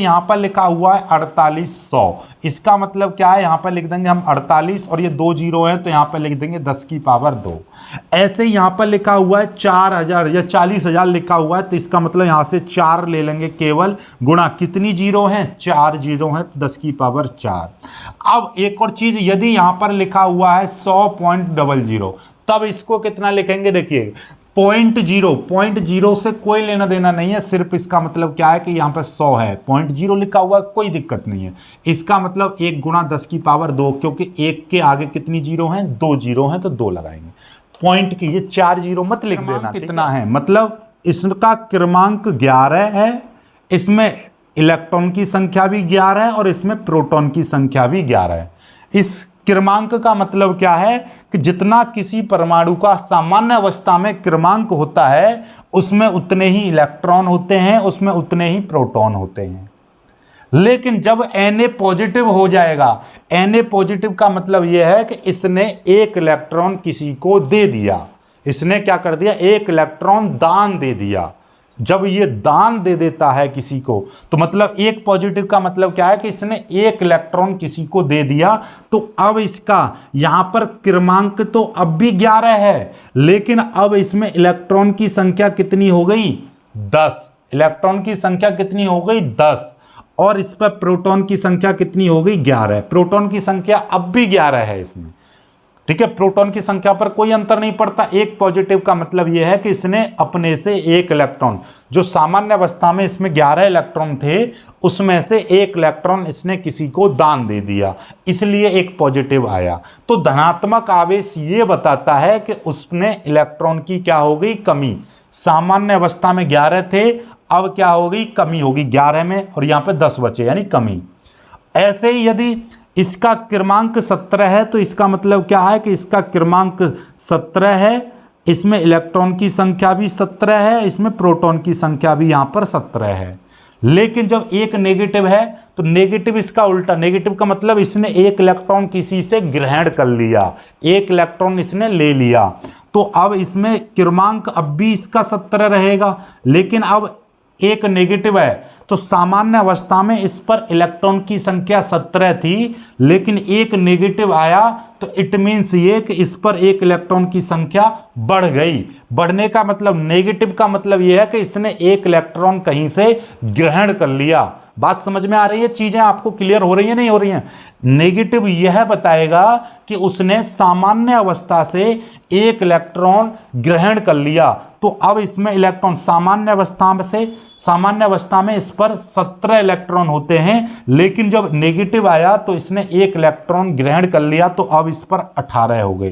यहाँ पर लिखा हुआ है 4800, इसका मतलब क्या है, यहाँ पर लिख देंगे हम 48 और ये 2 जीरो है तो यहाँ पर लिख देंगे 10 की पावर 2। ऐसे ही यहाँ पर लिखा हुआ है 4000 या 40,000 लिखा हुआ है तो इसका मतलब यहाँ से 4 ले लेंगे केवल, गुणा कितनी जीरो हैं, 4 जीरो हैं तो 10 की पावर 4। अब एक और चीज, यदि यहाँ पर लिखा हुआ है 100.00 तब इसको कितना लिखेंगे, देखिए 0.0 से कोई लेना देना नहीं है, सिर्फ इसका मतलब क्या है कि यहाँ पर 100 है, 0.0 लिखा हुआ है, कोई दिक्कत नहीं है। इसका मतलब 1 गुणा 10 की पावर 2, क्योंकि 1 के आगे कितनी जीरो हैं, 2 जीरो हैं तो 2 लगाएंगे। पॉइंट की ये 4 जीरो मत लिख देना, कितना है मतलब इसका क्रमांक 11 है, इसमें इलेक्ट्रॉन की संख्या भी 11 है और इसमें प्रोटॉन की संख्या भी 11 है। इस क्रमांक का मतलब क्या है कि जितना किसी परमाणु का सामान्य अवस्था में क्रमांक होता है उसमें उतने ही इलेक्ट्रॉन होते हैं, उसमें उतने ही प्रोटॉन होते हैं। लेकिन जब Na पॉजिटिव हो जाएगा, Na पॉजिटिव का मतलब यह है कि इसने एक इलेक्ट्रॉन किसी को दे दिया, इसने क्या कर दिया, एक इलेक्ट्रॉन दान दे दिया। जब ये दान दे देता है किसी को तो मतलब एक पॉजिटिव का मतलब क्या है कि इसने एक इलेक्ट्रॉन किसी को दे दिया। तो अब इसका यहां पर क्रमांक तो अब भी 11 है, लेकिन अब इसमें इलेक्ट्रॉन की संख्या कितनी हो गई, 10। इलेक्ट्रॉन की संख्या कितनी हो गई, 10, और इस पर प्रोटॉन की संख्या कितनी हो गई, 11। प्रोटॉन की संख्या अब भी 11 है इसमें, ठीक है। प्रोटॉन की संख्या पर कोई अंतर नहीं पड़ता। एक पॉजिटिव का मतलब यह है कि इसने अपने से एक इलेक्ट्रॉन, जो सामान्य अवस्था में इसमें 11 इलेक्ट्रॉन थे उसमें से एक इलेक्ट्रॉन इसने किसी को दान दे दिया, इसलिए एक पॉजिटिव आया। तो धनात्मक आवेश ये बताता है कि उसने इलेक्ट्रॉन की क्या हो गई, कमी। सामान्य अवस्था में 11 थे, अब क्या हो गई, कमी होगी 11 में, और यहां पे 10 बचे यानी कमी। ऐसे ही यदि इसका क्रमांक 17 है तो इसका मतलब क्या है कि इसका क्रमांक 17 है, इसमें इलेक्ट्रॉन की संख्या भी 17 है, इसमें प्रोटॉन की संख्या भी यहां पर 17 है। लेकिन जब एक नेगेटिव है तो नेगेटिव इसका उल्टा, नेगेटिव का मतलब इसने एक इलेक्ट्रॉन किसी से ग्रहण कर लिया, एक इलेक्ट्रॉन इसने ले लिया, तो अब इसमें क्रमांक अब भी इसका 17 रहेगा। लेकिन अब एक नेगेटिव है तो सामान्य अवस्था में इस पर इलेक्ट्रॉन की संख्या 17 थी, लेकिन एक नेगेटिव आया तो इट मीन्स ये कि इस पर एक इलेक्ट्रॉन की संख्या बढ़ गई। बढ़ने का मतलब, नेगेटिव का मतलब यह है कि इसने एक इलेक्ट्रॉन कहीं से ग्रहण कर लिया। बात समझ में आ रही है, चीजें आपको क्लियर हो रही है, नहीं हो रही हैं। नेगेटिव यह बताएगा कि उसने सामान्य अवस्था से एक इलेक्ट्रॉन ग्रहण कर लिया, तो अब इसमें इलेक्ट्रॉन सामान्य अवस्था में इस पर 17 इलेक्ट्रॉन होते हैं, लेकिन जब नेगेटिव आया तो इसने एक इलेक्ट्रॉन ग्रहण कर लिया, तो अब इस पर 18 हो गए।